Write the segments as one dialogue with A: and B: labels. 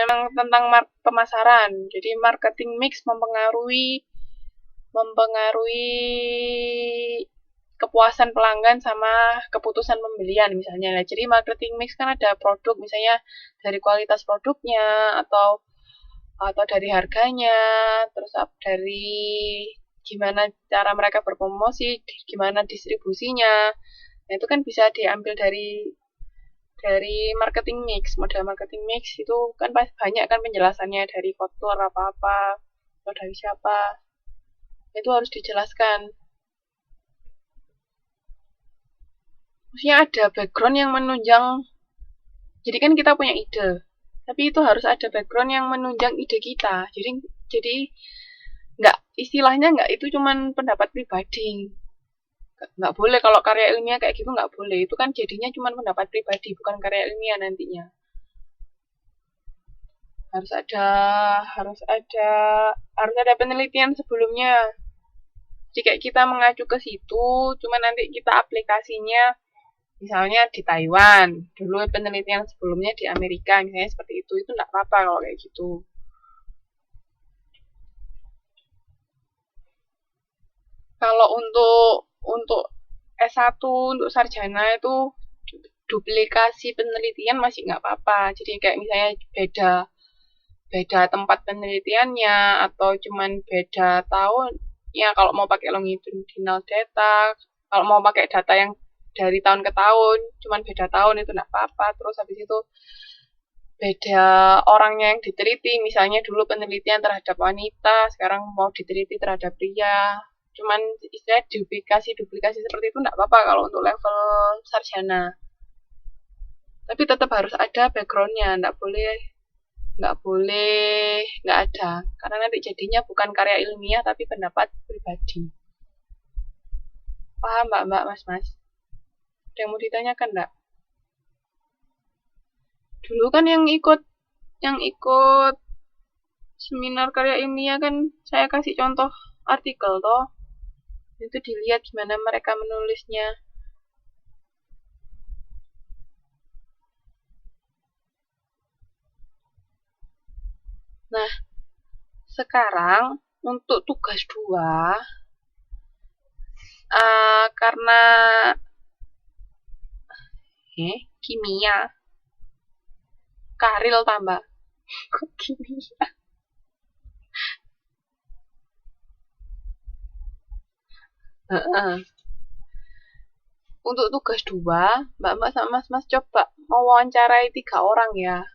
A: tentang pemasaran. Jadi marketing mix mempengaruhi kepuasan pelanggan sama keputusan pembelian misalnya. Nah, jadi marketing mix kan ada produk misalnya dari kualitas produknya atau dari harganya, terus dari gimana cara mereka berpromosi, gimana distribusinya. Nah, itu kan bisa diambil dari marketing mix. Model marketing mix itu kan banyak kan penjelasannya dari kotor apa-apa atau dari siapa. Itu harus dijelaskan. Maksudnya ada background yang menunjang. Jadi kan kita punya ide, tapi itu harus ada background yang menunjang ide kita. Jadi nggak, istilahnya nggak itu cuman pendapat pribadi. Nggak boleh kalau karya ilmiah kayak gitu, nggak boleh. Itu kan jadinya cuman pendapat pribadi, bukan karya ilmiah nantinya. Harus ada harus ada penelitian sebelumnya. Jika kita mengacu ke situ, cuma nanti kita aplikasinya misalnya di Taiwan, dulu penelitian sebelumnya di Amerika, misalnya seperti itu nggak apa-apa kalau kayak gitu. Kalau untuk S1, untuk sarjana itu duplikasi penelitian masih nggak apa-apa. Jadi kayak misalnya beda beda tempat penelitiannya atau cuman beda tahun. Ya kalau mau pakai longitudinal data, kalau mau pakai data yang dari tahun ke tahun, cuman beda tahun itu nggak apa-apa. Terus habis itu beda orangnya yang diteliti, misalnya dulu penelitian terhadap wanita, sekarang mau diteliti terhadap pria. Cuman istilah duplikasi seperti itu nggak apa-apa kalau untuk level sarjana. Tapi tetap harus ada backgroundnya, nggak ada, karena nanti jadinya bukan karya ilmiah tapi pendapat pribadi. Paham mbak, mas? Ada yang mau ditanyakan nggak? Dulu kan yang ikut seminar karya ilmiah kan saya kasih contoh artikel toh, itu dilihat gimana mereka menulisnya. Nah, sekarang untuk tugas 2, karena kimia, Karil tambah. Kimia. Untuk tugas 2, mbak-mbak sama mas-mas coba mewawancarai 3 orang ya.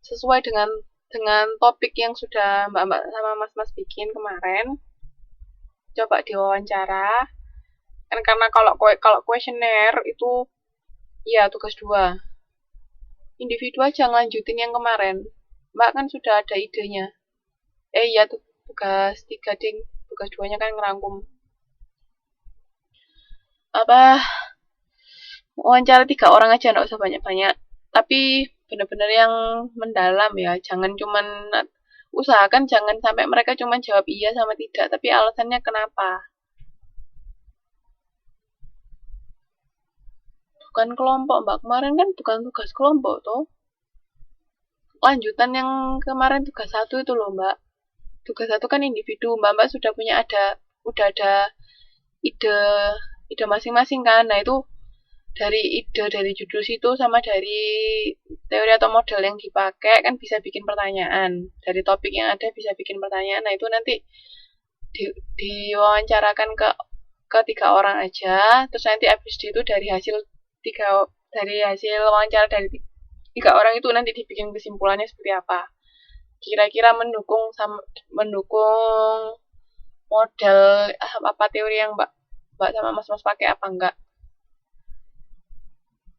A: Sesuai dengan topik yang sudah mbak-mbak sama mas-mas bikin kemarin. Coba diwawancara. Kan karena kalau kuesioner itu ya tugas 2. Individu aja lanjutin yang kemarin. Mbak kan sudah ada idenya. Iya tugas 3 ding. Tugas 2-nya kan ngerangkum wawancara 3 orang aja, nggak usah banyak-banyak. Tapi benar-benar yang mendalam ya. Jangan cuman usahakan jangan sampai mereka cuma jawab iya sama tidak, tapi alasannya kenapa. Bukan kelompok, mbak. Kemarin kan bukan tugas kelompok toh. Lanjutan yang kemarin tugas 1 itu loh, mbak. Tugas 1 kan individu. Mbak udah ada ide ide masing-masing kan. Nah, itu dari judul situ sama dari teori atau model yang dipakai kan bisa bikin pertanyaan. Dari topik yang ada bisa bikin pertanyaan. Nah, itu nanti diwawancarakan ke 3 orang aja. Terus nanti habis itu dari hasil wawancara dari 3 orang itu nanti dibikin kesimpulannya seperti apa. Kira-kira mendukung model apa teori yang mbak sama mas-mas pakai apa enggak.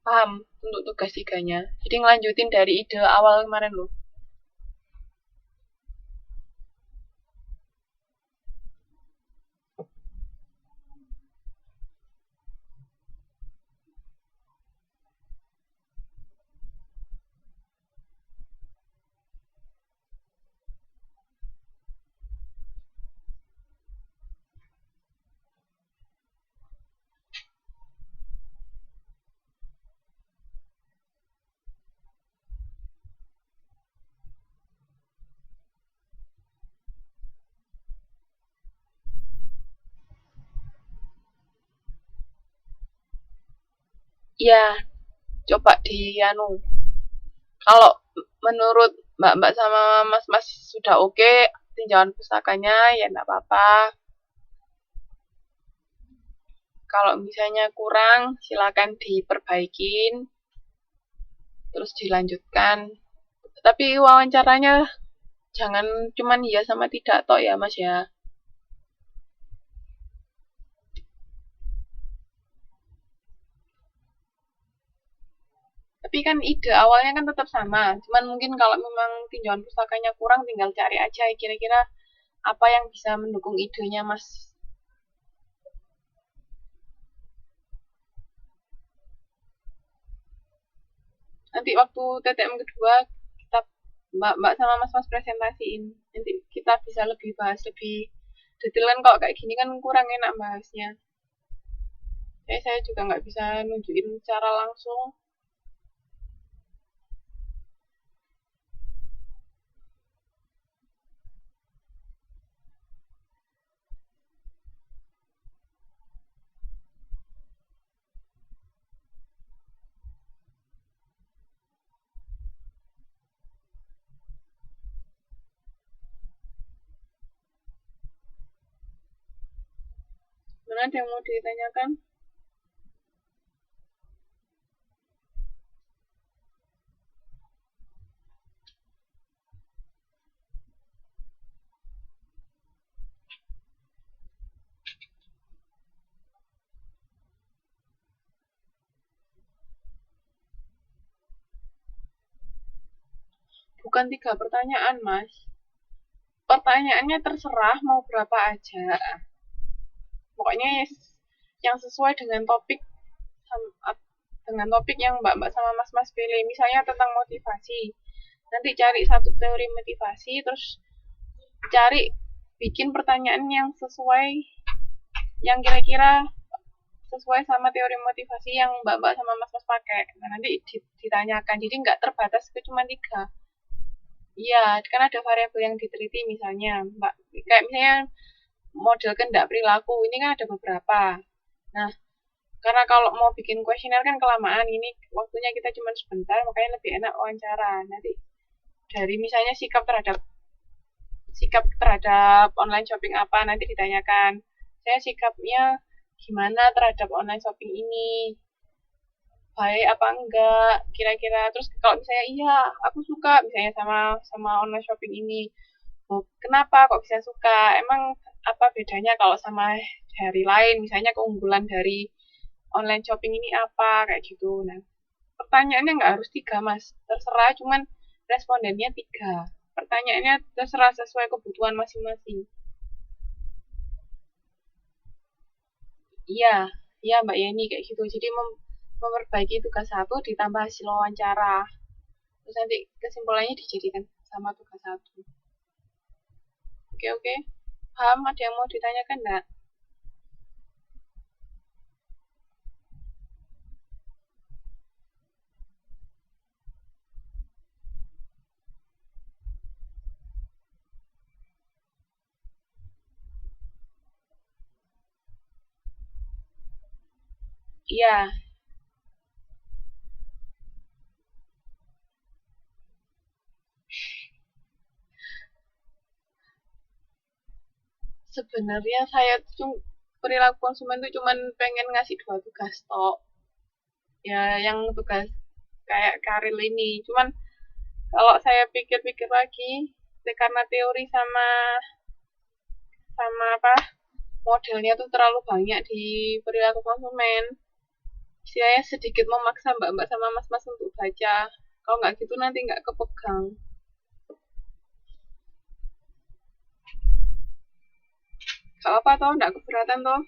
A: Paham untuk tugas 3-nya. Jadi ngelanjutin dari ide awal kemarin loh. Ya, coba di anu. Kalau menurut mbak-mbak sama mas-mas sudah oke, tinjauan pustakanya ya enggak apa-apa. Kalau misalnya kurang, silakan diperbaikin, terus dilanjutkan. Tapi wawancaranya jangan cuman iya sama tidak tok ya mas ya. Tapi kan ide awalnya kan tetap sama. Cuman mungkin kalau memang tinjauan pustakanya kurang, tinggal cari aja kira-kira apa yang bisa mendukung idenya mas. Nanti waktu TTM kedua kita mbak-mbak sama mas-mas presentasiin. Nanti kita bisa lebih bahas lebih detail kan kalau kayak gini kan kurang enak bahasnya. Saya juga nggak bisa nunjukin secara langsung. Mana ada yang mau ditanyakan? Bukan 3 pertanyaan, Mas. Pertanyaannya terserah mau berapa aja. Pokoknya yang sesuai dengan topik yang mbak-mbak sama mas-mas pilih. Misalnya tentang motivasi. Nanti cari satu teori motivasi, terus cari bikin pertanyaan yang sesuai, yang kira-kira sesuai sama teori motivasi yang mbak-mbak sama mas-mas pakai. Nah, nanti ditanyakan. Jadi nggak terbatas ke cuma 3. Iya, kan ada variabel yang diteliti misalnya, Mbak. Kayak misalnya model kendak perilaku, ini kan ada beberapa. Nah, karena kalau mau bikin kuesioner kan kelamaan, ini waktunya kita cuma sebentar, makanya lebih enak wawancara. Nanti dari misalnya sikap terhadap online shopping apa, nanti ditanyakan. Saya sikapnya gimana terhadap online shopping ini, baik apa enggak kira-kira. Terus kalau misalnya iya aku suka misalnya sama sama online shopping ini, oh, kenapa kok bisa suka, emang apa bedanya kalau sama dari lain, misalnya keunggulan dari online shopping ini apa kayak gitu. Nah, pertanyaannya nggak harus 3 mas, terserah, cuman respondennya 3, pertanyaannya terserah sesuai kebutuhan masing-masing. Iya, iya Mbak Yeni kayak gitu. Jadi memperbaiki tugas 1 ditambah hasil wawancara. Terus nanti kesimpulannya dijadikan sama tugas 1. Oke, oke. Paham? Ada yang mau ditanyakan enggak? Iya, sebenarnya saya tuh perilaku konsumen tuh cuman pengen ngasih 2 tugas tok. Ya, yang tugas kayak karir ini. Cuman kalau saya pikir-pikir lagi, karena teori sama sama apa modelnya tuh terlalu banyak di perilaku konsumen. Saya sedikit memaksa mbak-mbak sama mas-mas untuk baca. Kalau nggak gitu nanti nggak kepegang. Gak apa toh, nggak keberatan toh.